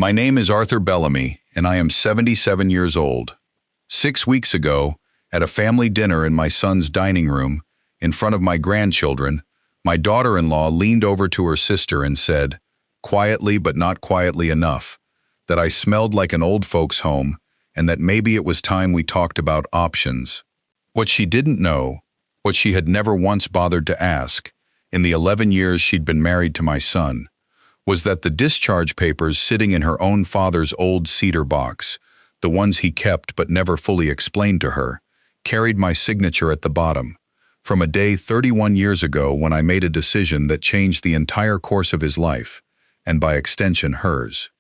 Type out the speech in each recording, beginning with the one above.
My name is Arthur Bellamy, and I am 77 years old. 6 weeks ago, at a family dinner in my son's dining room, in front of my grandchildren, my daughter-in-law leaned over to her sister and said, quietly but not quietly enough, that I smelled like an old folks' home and that maybe it was time we talked about options. What she didn't know, what she had never once bothered to ask, in the 11 years she'd been married to my son, was that the discharge papers sitting in her own father's old cedar box, the ones he kept but never fully explained to her, carried my signature at the bottom, from a day 31 years ago when I made a decision that changed the entire course of his life, and by extension hers.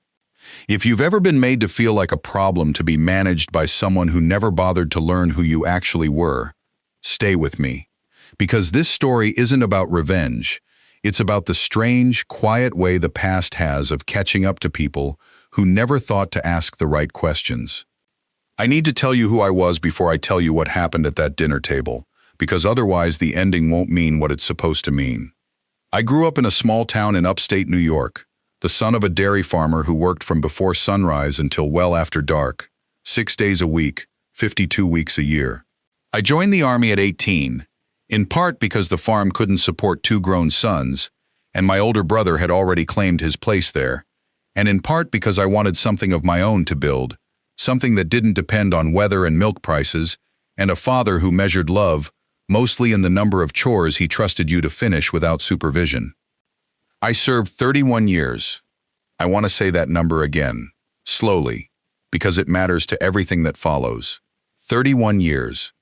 If you've ever been made to feel like a problem to be managed by someone who never bothered to learn who you actually were, stay with me. Because this story isn't about revenge. It's about the strange, quiet way the past has of catching up to people who never thought to ask the right questions. I need to tell you who I was before I tell you what happened at that dinner table, because otherwise the ending won't mean what it's supposed to mean. I grew up in a small town in upstate New York, the son of a dairy farmer who worked from before sunrise until well after dark, 6 days a week, 52 weeks a year. I joined the Army at 18, in part because the farm couldn't support 2 grown sons, and my older brother had already claimed his place there, and in part because I wanted something of my own to build, something that didn't depend on weather and milk prices, and a father who measured love mostly in the number of chores he trusted you to finish without supervision. I served 31 years. I want to say that number again, slowly, because it matters to everything that follows. 31 years.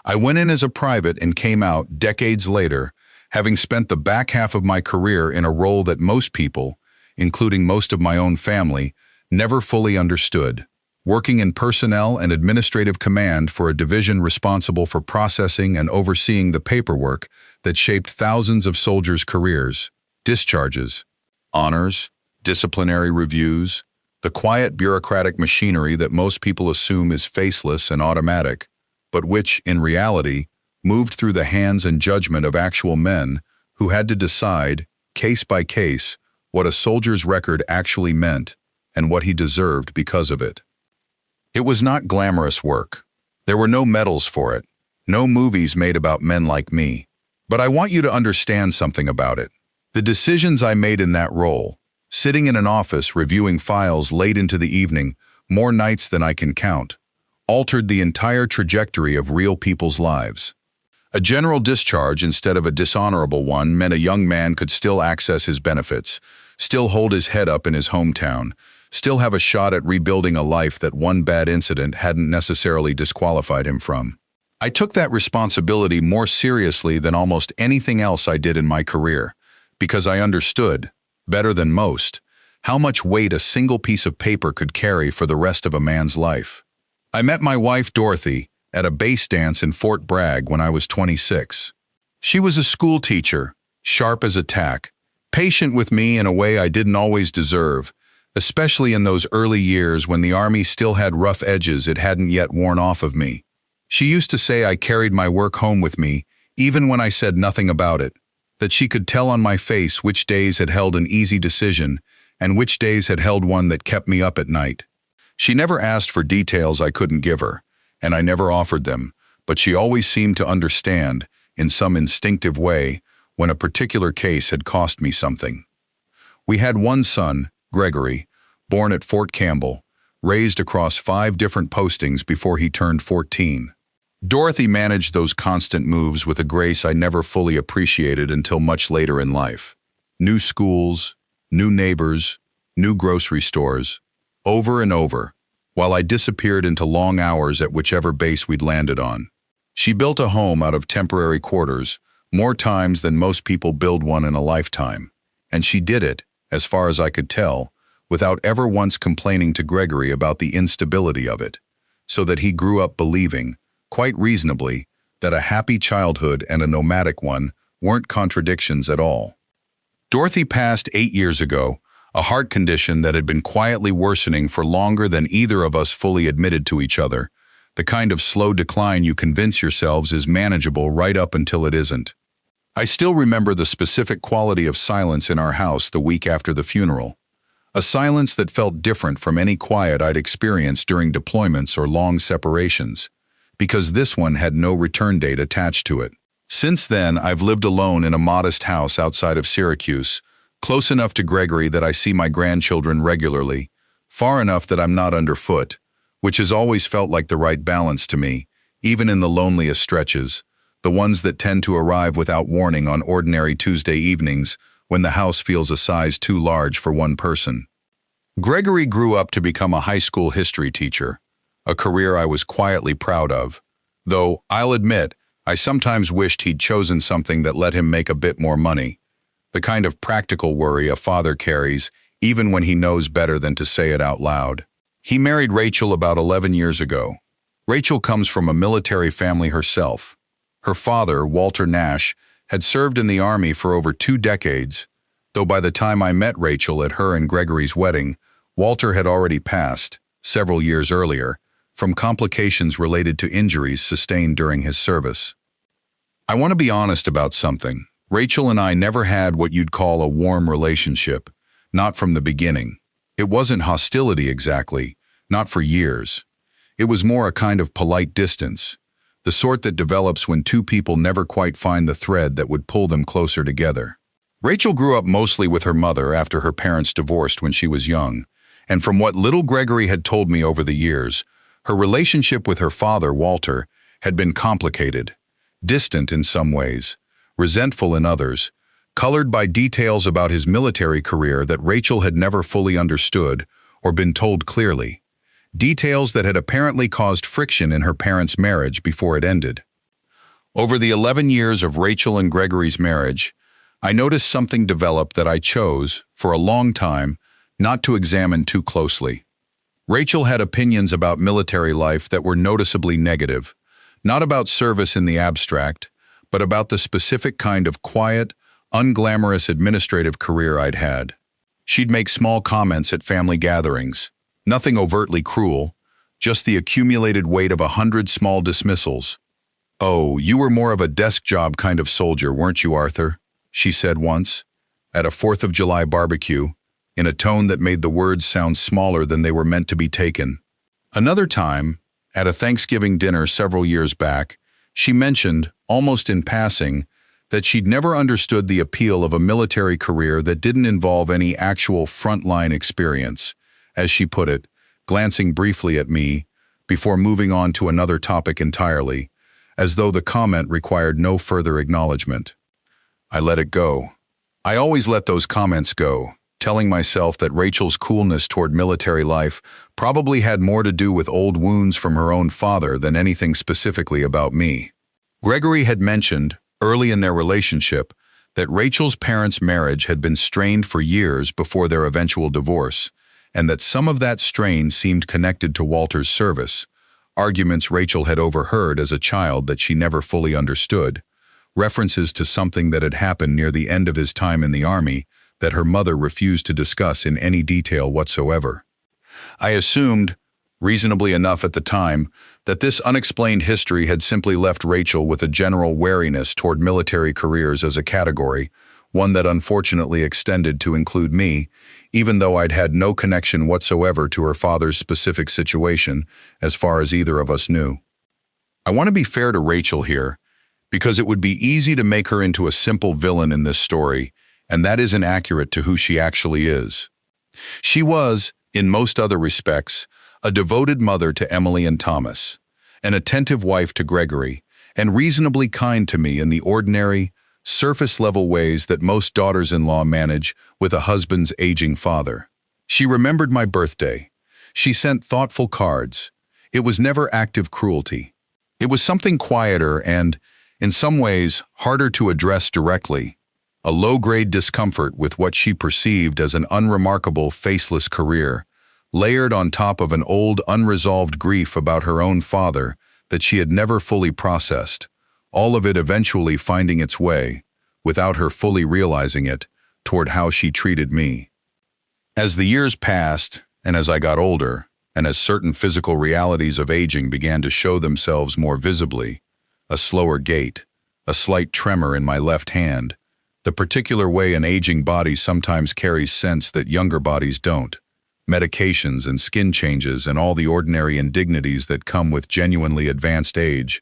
I went in as a private and came out decades later, having spent the back half of my career in a role that most people, including most of my own family, never fully understood, working in personnel and administrative command for a division responsible for processing and overseeing the paperwork that shaped thousands of soldiers' careers. Discharges, honors, disciplinary reviews, the quiet bureaucratic machinery that most people assume is faceless and automatic, but which, in reality, moved through the hands and judgment of actual men who had to decide, case by case, what a soldier's record actually meant and what he deserved because of it. It was not glamorous work. There were no medals for it, no movies made about men like me. But I want you to understand something about it. The decisions I made in that role, sitting in an office reviewing files late into the evening, more nights than I can count, altered the entire trajectory of real people's lives. A general discharge instead of a dishonorable one meant a young man could still access his benefits, still hold his head up in his hometown, still have a shot at rebuilding a life that one bad incident hadn't necessarily disqualified him from. I took that responsibility more seriously than almost anything else I did in my career, because I understood, better than most, how much weight a single piece of paper could carry for the rest of a man's life. I met my wife, Dorothy, at a base dance in Fort Bragg when I was 26. She was a school teacher, sharp as a tack, patient with me in a way I didn't always deserve, especially in those early years when the Army still had rough edges it hadn't yet worn off of me. She used to say I carried my work home with me, even when I said nothing about it, that she could tell on my face which days had held an easy decision and which days had held one that kept me up at night. She never asked for details I couldn't give her, and I never offered them, but she always seemed to understand, in some instinctive way, when a particular case had cost me something. We had one son, Gregory, born at Fort Campbell, raised across 5 different postings before he turned 14. Dorothy managed those constant moves with a grace I never fully appreciated until much later in life. New schools, new neighbors, new grocery stores, over and over, while I disappeared into long hours at whichever base we'd landed on. She built a home out of temporary quarters, more times than most people build one in a lifetime, and she did it, as far as I could tell, without ever once complaining to Gregory about the instability of it, so that he grew up believing, quite reasonably, that a happy childhood and a nomadic one weren't contradictions at all. Dorothy passed 8 years ago, a heart condition that had been quietly worsening for longer than either of us fully admitted to each other, the kind of slow decline you convince yourselves is manageable right up until it isn't. I still remember the specific quality of silence in our house the week after the funeral. A silence that felt different from any quiet I'd experienced during deployments or long separations, because this one had no return date attached to it. Since then, I've lived alone in a modest house outside of Syracuse, close enough to Gregory that I see my grandchildren regularly, far enough that I'm not underfoot, which has always felt like the right balance to me, even in the loneliest stretches, the ones that tend to arrive without warning on ordinary Tuesday evenings when the house feels a size too large for one person. Gregory grew up to become a high school history teacher, a career I was quietly proud of, though I'll admit I sometimes wished he'd chosen something that let him make a bit more money, the kind of practical worry a father carries even when he knows better than to say it out loud. He married Rachel about 11 years ago. Rachel comes from a military family herself. Her father, Walter Nash, had served in the Army for over 2 decades, though by the time I met Rachel at her and Gregory's wedding, Walter had already passed, several years earlier, from complications related to injuries sustained during his service. I want to be honest about something. Rachel and I never had what you'd call a warm relationship, not from the beginning. It wasn't hostility exactly, not for years. It was more a kind of polite distance, the sort that develops when two people never quite find the thread that would pull them closer together. Rachel grew up mostly with her mother after her parents divorced when she was young, and from what little Gregory had told me over the years, her relationship with her father, Walter, had been complicated, distant in some ways, resentful in others, colored by details about his military career that Rachel had never fully understood or been told clearly. Details that had apparently caused friction in her parents' marriage before it ended. Over the 11 years of Rachel and Gregory's marriage, I noticed something develop that I chose, for a long time, not to examine too closely. Rachel had opinions about military life that were noticeably negative, not about service in the abstract, but about the specific kind of quiet, unglamorous administrative career I'd had. She'd make small comments at family gatherings, nothing overtly cruel, just the accumulated weight of 100 small dismissals. "Oh, you were more of a desk job kind of soldier, weren't you, Arthur?" she said once, at a 4th of July barbecue, in a tone that made the words sound smaller than they were meant to be taken. Another time, at a Thanksgiving dinner several years back, she mentioned, almost in passing, that she'd never understood the appeal of a military career that didn't involve any actual frontline experience, as she put it, glancing briefly at me, before moving on to another topic entirely, as though the comment required no further acknowledgement. I let it go. I always let those comments go, telling myself that Rachel's coolness toward military life probably had more to do with old wounds from her own father than anything specifically about me. Gregory had mentioned, early in their relationship, that Rachel's parents' marriage had been strained for years before their eventual divorce, and that some of that strain seemed connected to Walter's service, arguments Rachel had overheard as a child that she never fully understood, references to something that had happened near the end of his time in the Army that her mother refused to discuss in any detail whatsoever. I assumed, reasonably enough at the time, that this unexplained history had simply left Rachel with a general wariness toward military careers as a category, one that unfortunately extended to include me, even though I'd had no connection whatsoever to her father's specific situation, as far as either of us knew. I want to be fair to Rachel here, because it would be easy to make her into a simple villain in this story, and that isn't accurate to who she actually is. She was, in most other respects, a devoted mother to Emily and Thomas, an attentive wife to Gregory, and reasonably kind to me in the ordinary, surface-level ways that most daughters-in-law manage with a husband's aging father. She remembered my birthday. She sent thoughtful cards. It was never active cruelty. It was something quieter and, in some ways, harder to address directly, a low-grade discomfort with what she perceived as an unremarkable, faceless career, layered on top of an old, unresolved grief about her own father that she had never fully processed, all of it eventually finding its way, without her fully realizing it, toward how she treated me. As the years passed, and as I got older, and as certain physical realities of aging began to show themselves more visibly, a slower gait, a slight tremor in my left hand, the particular way an aging body sometimes carries sense that younger bodies don't. Medications and skin changes and all the ordinary indignities that come with genuinely advanced age.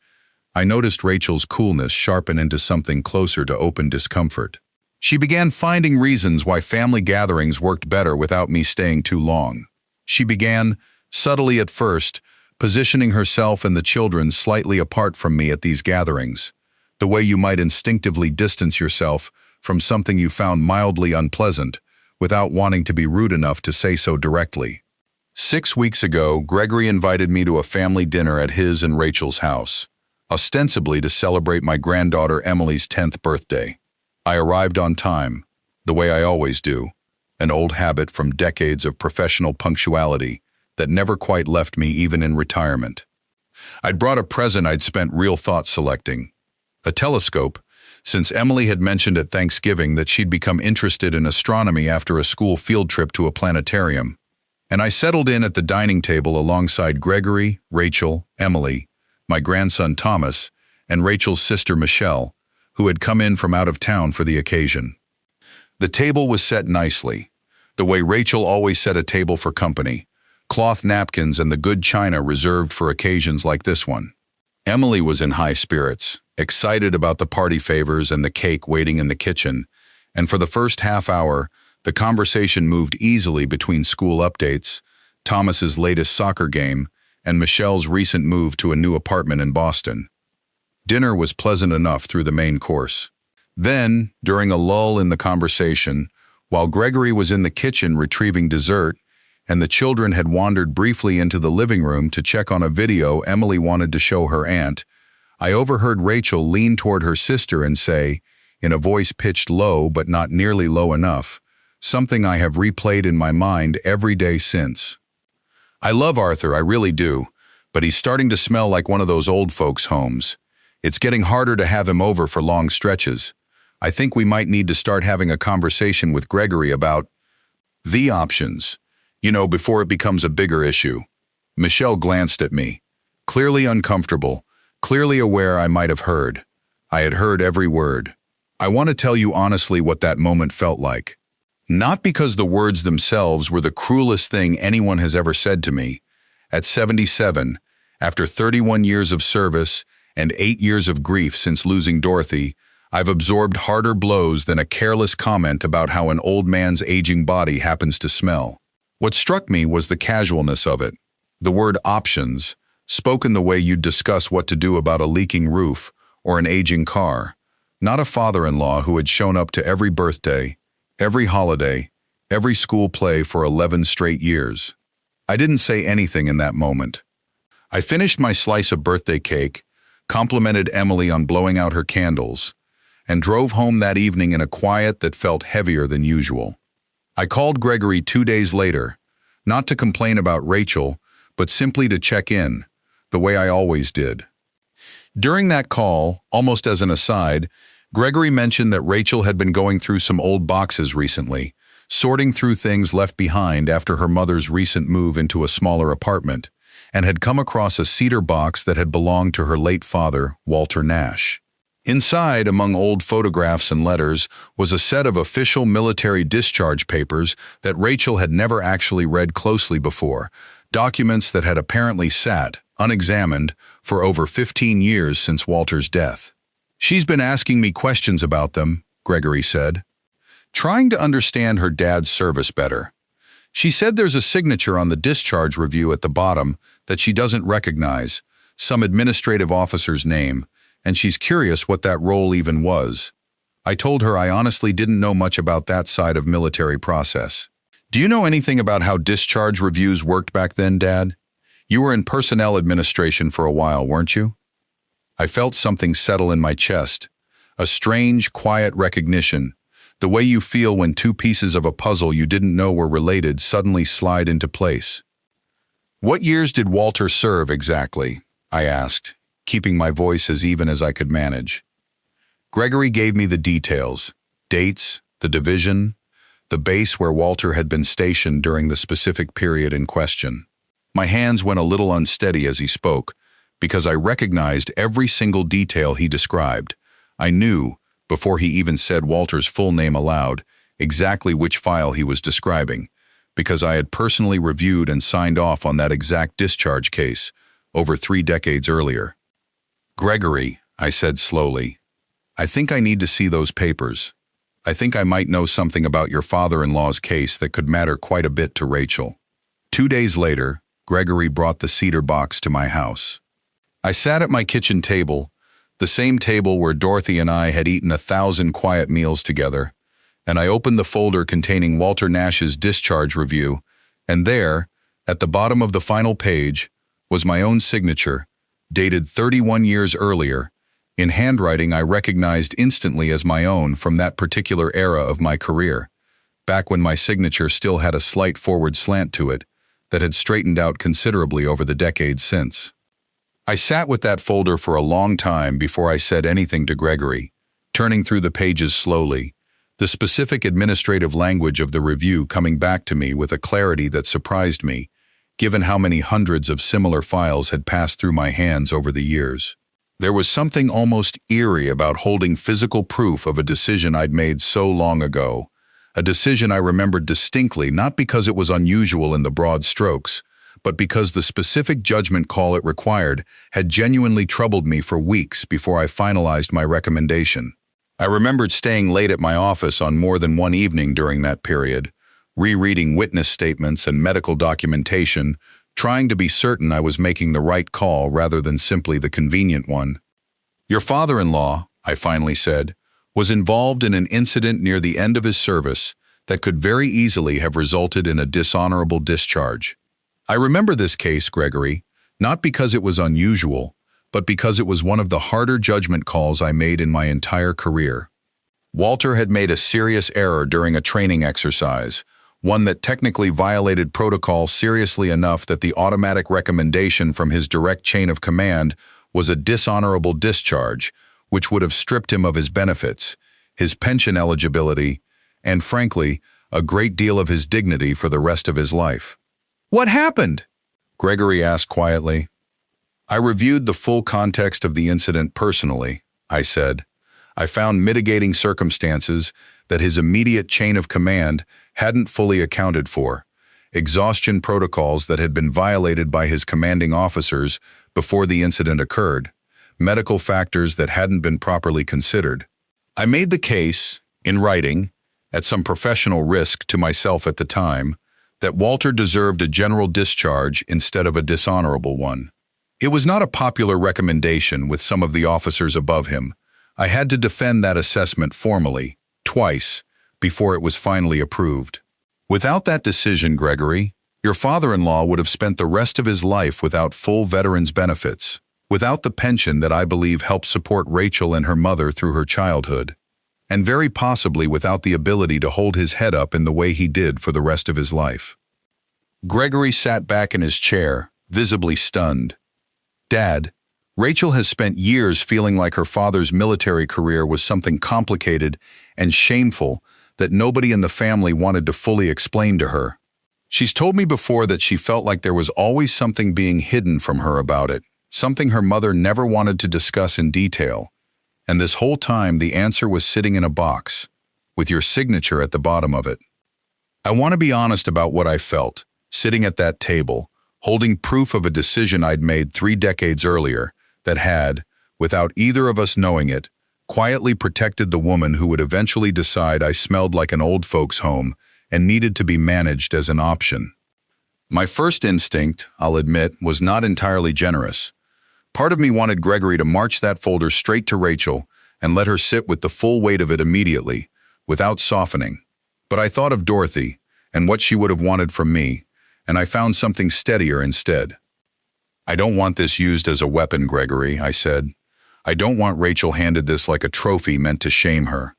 I noticed Rachel's coolness sharpen into something closer to open discomfort. She began finding reasons why family gatherings worked better without me staying too long. She began, subtly at first, positioning herself and the children slightly apart from me at these gatherings, the way you might instinctively distance yourself from something you found mildly unpleasant, without wanting to be rude enough to say so directly. 6 weeks ago, Gregory invited me to a family dinner at his and Rachel's house, ostensibly to celebrate my granddaughter Emily's 10th birthday. I arrived on time, the way I always do, an old habit from decades of professional punctuality that never quite left me even in retirement. I'd brought a present I'd spent real thought selecting, a telescope, since Emily had mentioned at Thanksgiving that she'd become interested in astronomy after a school field trip to a planetarium, and I settled in at the dining table alongside Gregory, Rachel, Emily, my grandson Thomas, and Rachel's sister Michelle, who had come in from out of town for the occasion. The table was set nicely, the way Rachel always set a table for company, cloth napkins and the good china reserved for occasions like this one. Emily was in high spirits, excited about the party favors and the cake waiting in the kitchen, and for the first half hour, the conversation moved easily between school updates, Thomas's latest soccer game, and Michelle's recent move to a new apartment in Boston. Dinner was pleasant enough through the main course. Then, during a lull in the conversation, while Gregory was in the kitchen retrieving dessert, and the children had wandered briefly into the living room to check on a video Emily wanted to show her aunt, I overheard Rachel lean toward her sister and say, in a voice pitched low but not nearly low enough, something I have replayed in my mind every day since. "I love Arthur, I really do, but he's starting to smell like one of those old folks' homes. It's getting harder to have him over for long stretches. I think we might need to start having a conversation with Gregory about the options, before it becomes a bigger issue." Michelle glanced at me, clearly uncomfortable, clearly aware I might have heard. I had heard every word. I want to tell you honestly what that moment felt like. Not because the words themselves were the cruelest thing anyone has ever said to me. At 77, after 31 years of service and 8 years of grief since losing Dorothy, I've absorbed harder blows than a careless comment about how an old man's aging body happens to smell. What struck me was the casualness of it. The word options, spoken the way you'd discuss what to do about a leaking roof or an aging car. Not a father-in-law who had shown up to every birthday, every holiday, every school play for 11 straight years. I didn't say anything in that moment. I finished my slice of birthday cake, complimented Emily on blowing out her candles, and drove home that evening in a quiet that felt heavier than usual. I called Gregory 2 days later, not to complain about Rachel, but simply to check in, the way I always did. During that call, almost as an aside, Gregory mentioned that Rachel had been going through some old boxes recently, sorting through things left behind after her mother's recent move into a smaller apartment, and had come across a cedar box that had belonged to her late father, Walter Nash. Inside, among old photographs and letters, was a set of official military discharge papers that Rachel had never actually read closely before, documents that had apparently sat, unexamined, for over 15 years since Walter's death. "She's been asking me questions about them," Gregory said, "trying to understand her dad's service better. She said there's a signature on the discharge review at the bottom that she doesn't recognize, some administrative officer's name, and she's curious what that role even was. I told her I honestly didn't know much about that side of military process. Do you know anything about how discharge reviews worked back then, Dad? You were in personnel administration for a while, weren't you?" I felt something settle in my chest, a strange, quiet recognition, the way you feel when two pieces of a puzzle you didn't know were related suddenly slide into place. "What years did Walter serve exactly?" I asked, keeping my voice as even as I could manage. Gregory gave me the details, dates, the division, the base where Walter had been stationed during the specific period in question. My hands went a little unsteady as he spoke, because I recognized every single detail he described. I knew, before he even said Walter's full name aloud, exactly which file he was describing, because I had personally reviewed and signed off on that exact discharge case over 3 decades earlier. "Gregory," I said slowly, "I think I need to see those papers. I think I might know something about your father-in-law's case that could matter quite a bit to Rachel." 2 days later, Gregory brought the cedar box to my house. I sat at my kitchen table, the same table where Dorothy and I had eaten 1,000 quiet meals together, and I opened the folder containing Walter Nash's discharge review, and there, at the bottom of the final page, was my own signature, dated 31 years earlier, in handwriting I recognized instantly as my own from that particular era of my career, back when my signature still had a slight forward slant to it that had straightened out considerably over the decades since. I sat with that folder for a long time before I said anything to Gregory, turning through the pages slowly, the specific administrative language of the review coming back to me with a clarity that surprised me, given how many hundreds of similar files had passed through my hands over the years. There was something almost eerie about holding physical proof of a decision I'd made so long ago, a decision I remembered distinctly not because it was unusual in the broad strokes, but because the specific judgment call it required had genuinely troubled me for weeks before I finalized my recommendation. I remembered staying late at my office on more than one evening during that period, rereading witness statements and medical documentation, trying to be certain I was making the right call rather than simply the convenient one. "Your father-in-law," I finally said, "was involved in an incident near the end of his service that could very easily have resulted in a dishonorable discharge. I remember this case, Gregory, not because it was unusual, but because it was one of the harder judgment calls I made in my entire career. Walter had made a serious error during a training exercise, one that technically violated protocol seriously enough that the automatic recommendation from his direct chain of command was a dishonorable discharge, which would have stripped him of his benefits, his pension eligibility, and frankly, a great deal of his dignity for the rest of his life." "What happened?" Gregory asked quietly. "I reviewed the full context of the incident personally," I said. "I found mitigating circumstances that his immediate chain of command hadn't fully accounted for, exhaustion protocols that had been violated by his commanding officers before the incident occurred, medical factors that hadn't been properly considered. I made the case, in writing, at some professional risk to myself at the time, that Walter deserved a general discharge instead of a dishonorable one. It was not a popular recommendation with some of the officers above him. I had to defend that assessment formally, twice, before it was finally approved. Without that decision, Gregory, your father-in-law would have spent the rest of his life without full veterans benefits, without the pension that I believe helped support Rachel and her mother through her childhood, and very possibly without the ability to hold his head up in the way he did for the rest of his life." Gregory sat back in his chair, visibly stunned. "Dad, Rachel has spent years feeling like her father's military career was something complicated and shameful that nobody in the family wanted to fully explain to her. She's told me before that she felt like there was always something being hidden from her about it, something her mother never wanted to discuss in detail. And this whole time the answer was sitting in a box, with your signature at the bottom of it. I want to be honest about what I felt, sitting at that table, holding proof of a decision I'd made 3 decades earlier that had, without either of us knowing it, quietly protected the woman who would eventually decide I smelled like an old folks' home and needed to be managed as an option. My first instinct, I'll admit, was not entirely generous. Part of me wanted Gregory to march that folder straight to Rachel and let her sit with the full weight of it immediately, without softening. But I thought of Dorothy and what she would have wanted from me, and I found something steadier instead. "I don't want this used as a weapon, Gregory," I said. "I don't want Rachel handed this like a trophy meant to shame her.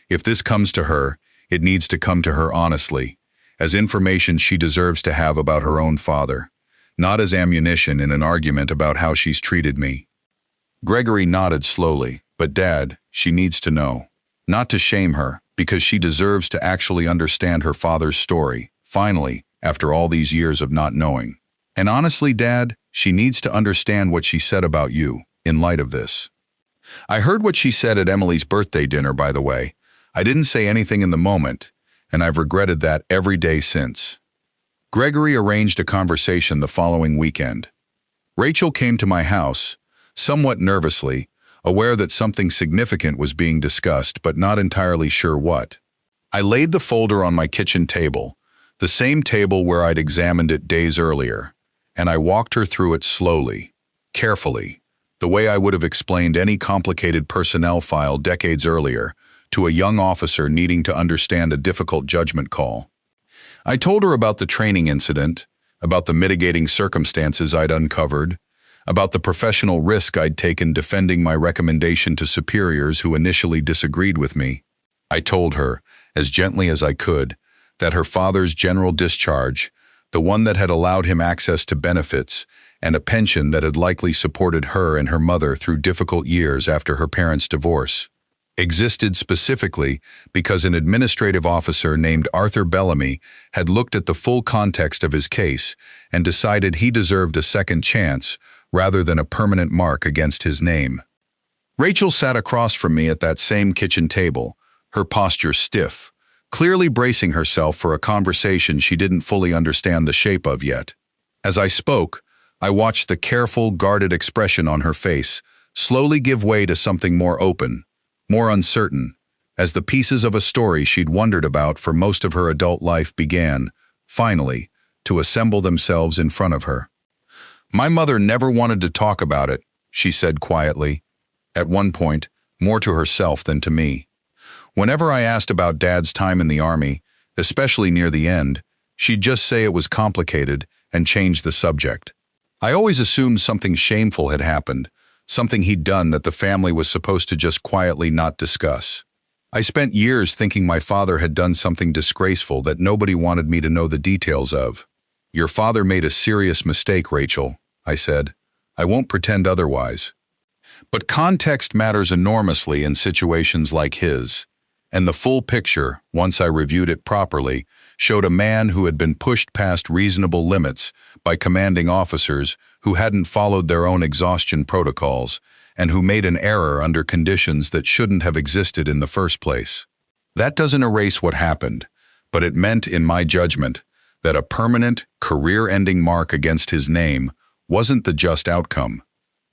If this comes to her, it needs to come to her honestly, as information she deserves to have about her own father, not as ammunition in an argument about how she's treated me." Gregory nodded slowly. "But Dad, she needs to know. Not to shame her, because she deserves to actually understand her father's story, finally, after all these years of not knowing. And honestly, Dad, she needs to understand what she said about you, in light of this." I heard what she said at Emily's birthday dinner, by the way. I didn't say anything in the moment, and I've regretted that every day since. Gregory arranged a conversation the following weekend. Rachel came to my house, somewhat nervously, aware that something significant was being discussed but not entirely sure what. I laid the folder on my kitchen table, the same table where I'd examined it days earlier, and I walked her through it slowly, carefully, the way I would have explained any complicated personnel file decades earlier to a young officer needing to understand a difficult judgment call. I told her about the training incident, about the mitigating circumstances I'd uncovered, about the professional risk I'd taken defending my recommendation to superiors who initially disagreed with me. I told her, as gently as I could, that her father's general discharge, the one that had allowed him access to benefits and a pension that had likely supported her and her mother through difficult years after her parents' divorce, existed specifically because an administrative officer named Arthur Bellamy had looked at the full context of his case and decided he deserved a second chance rather than a permanent mark against his name. Rachel sat across from me at that same kitchen table, her posture stiff, clearly bracing herself for a conversation she didn't fully understand the shape of yet. As I spoke, I watched the careful, guarded expression on her face slowly give way to something more open, more uncertain, as the pieces of a story she'd wondered about for most of her adult life began, finally, to assemble themselves in front of her. "My mother never wanted to talk about it," she said quietly, at one point, more to herself than to me. Whenever I asked about Dad's time in the Army, especially near the end, she'd just say it was complicated and change the subject. I always assumed something shameful had happened, something he'd done that the family was supposed to just quietly not discuss. I spent years thinking my father had done something disgraceful that nobody wanted me to know the details of. "Your father made a serious mistake, Rachel," I said. "I won't pretend otherwise." But context matters enormously in situations like his, and the full picture, once I reviewed it properly, showed a man who had been pushed past reasonable limits by commanding officers who hadn't followed their own exhaustion protocols and who made an error under conditions that shouldn't have existed in the first place. That doesn't erase what happened, but it meant, in my judgment, that a permanent, career-ending mark against his name wasn't the just outcome.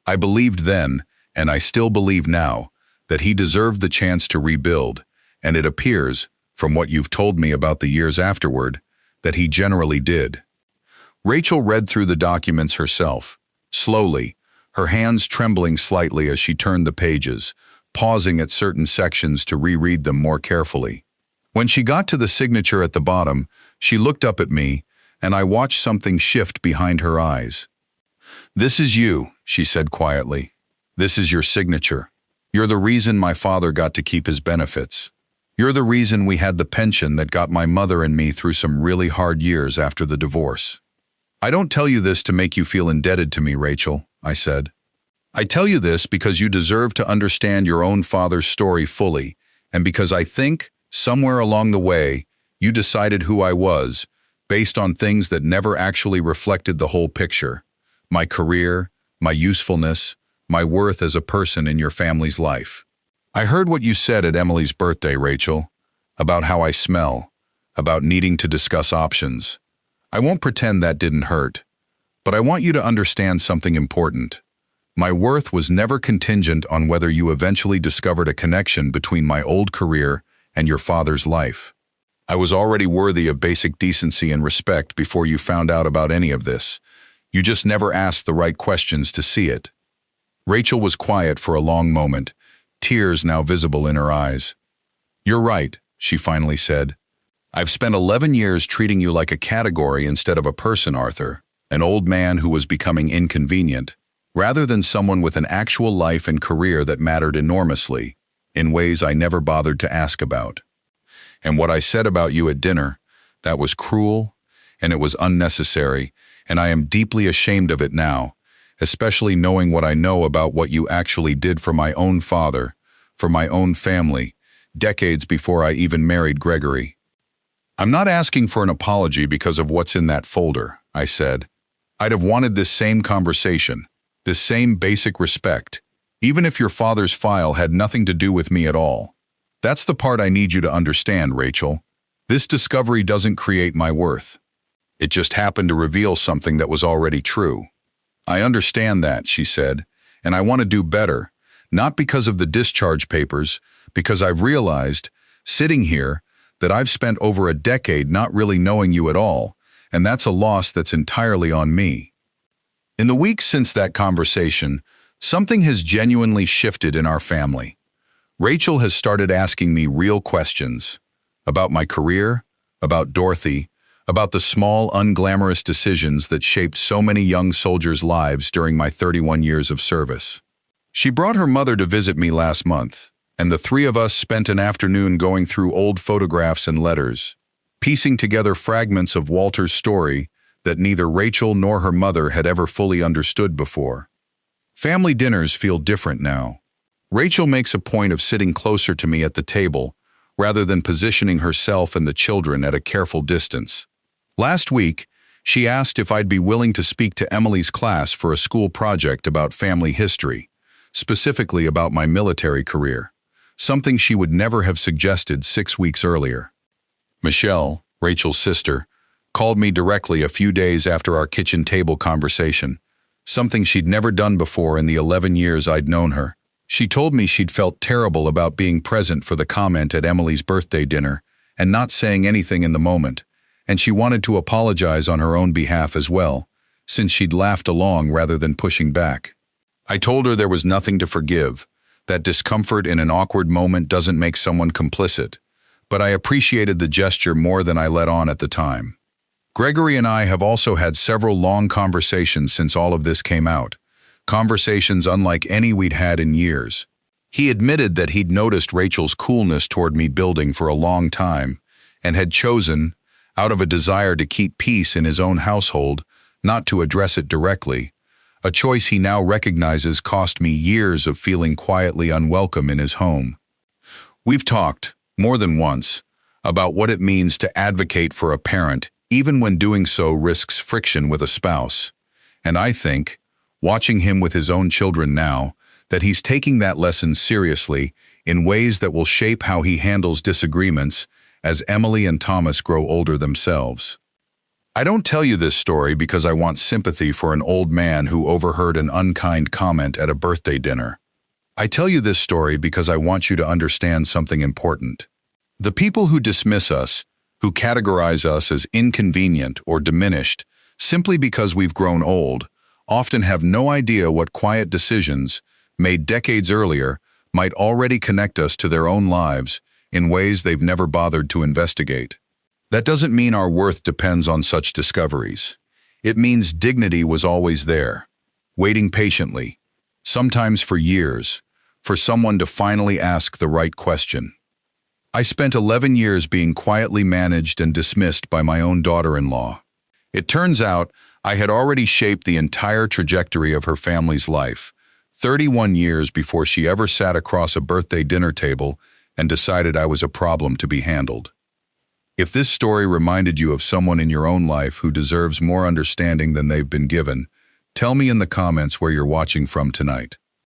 I believed then, and I still believe now, that he deserved the chance to rebuild, and it appears, from what you've told me about the years afterward, that he generally did. Rachel read through the documents herself, slowly, her hands trembling slightly as she turned the pages, pausing at certain sections to reread them more carefully. When she got to the signature at the bottom, she looked up at me, and I watched something shift behind her eyes. "This is you," she said quietly. "This is your signature. You're the reason my father got to keep his benefits. You're the reason we had the pension that got my mother and me through some really hard years after the divorce. I don't tell you this to make you feel indebted to me, Rachel," I said. "I tell you this because you deserve to understand your own father's story fully, and because I think, somewhere along the way, you decided who I was, based on things that never actually reflected the whole picture. My career, my usefulness, my worth as a person in your family's life. I heard what you said at Emily's birthday, Rachel, about how I smell, about needing to discuss options. I won't pretend that didn't hurt, but I want you to understand something important. My worth was never contingent on whether you eventually discovered a connection between my old career and your father's life. I was already worthy of basic decency and respect before you found out about any of this. You just never asked the right questions to see it." Rachel was quiet for a long moment, tears now visible in her eyes. "You're right," she finally said. "I've spent 11 years treating you like a category instead of a person, Arthur, an old man who was becoming inconvenient, rather than someone with an actual life and career that mattered enormously, in ways I never bothered to ask about. And what I said about you at dinner, that was cruel, and it was unnecessary, and I am deeply ashamed of it now, especially knowing what I know about what you actually did for my own father, for my own family, decades before I even married Gregory." "I'm not asking for an apology because of what's in that folder," I said. "I'd have wanted this same conversation, this same basic respect, even if your father's file had nothing to do with me at all. That's the part I need you to understand, Rachel. This discovery doesn't create my worth. It just happened to reveal something that was already true. I understand that, she said, and I want to do better, not because of the discharge papers, because I've realized, sitting here, that I've spent over a decade not really knowing you at all, and that's a loss that's entirely on me. In the weeks since that conversation, something has genuinely shifted in our family. Rachel has started asking me real questions about my career, about Dorothy, about the small, unglamorous decisions that shaped so many young soldiers' lives during my 31 years of service. She brought her mother to visit me last month, and the three of us spent an afternoon going through old photographs and letters, piecing together fragments of Walter's story that neither Rachel nor her mother had ever fully understood before. Family dinners feel different now. Rachel makes a point of sitting closer to me at the table, rather than positioning herself and the children at a careful distance. Last week, she asked if I'd be willing to speak to Emily's class for a school project about family history, specifically about my military career, something she would never have suggested 6 weeks earlier. Michelle, Rachel's sister, called me directly a few days after our kitchen table conversation, something she'd never done before in the 11 years I'd known her. She told me she'd felt terrible about being present for the comment at Emily's birthday dinner and not saying anything in the moment, and she wanted to apologize on her own behalf as well, since she'd laughed along rather than pushing back. I told her there was nothing to forgive, that discomfort in an awkward moment doesn't make someone complicit, but I appreciated the gesture more than I let on at the time. Gregory and I have also had several long conversations since all of this came out, conversations unlike any we'd had in years. He admitted that he'd noticed Rachel's coolness toward me building for a long time and had chosen, out of a desire to keep peace in his own household, not to address it directly, a choice he now recognizes cost me years of feeling quietly unwelcome in his home. We've talked, more than once, about what it means to advocate for a parent even when doing so risks friction with a spouse, and I think, watching him with his own children now, that he's taking that lesson seriously in ways that will shape how he handles disagreements as Emily and Thomas grow older themselves. I don't tell you this story because I want sympathy for an old man who overheard an unkind comment at a birthday dinner. I tell you this story because I want you to understand something important. The people who dismiss us, who categorize us as inconvenient or diminished simply because we've grown old, often have no idea what quiet decisions, made decades earlier, might already connect us to their own lives in ways they've never bothered to investigate. That doesn't mean our worth depends on such discoveries. It means dignity was always there, waiting patiently, sometimes for years, for someone to finally ask the right question. I spent 11 years being quietly managed and dismissed by my own daughter-in-law. It turns out I had already shaped the entire trajectory of her family's life, 31 years before she ever sat across a birthday dinner table and decided I was a problem to be handled. If this story reminded you of someone in your own life who deserves more understanding than they've been given, tell me in the comments where you're watching from tonight.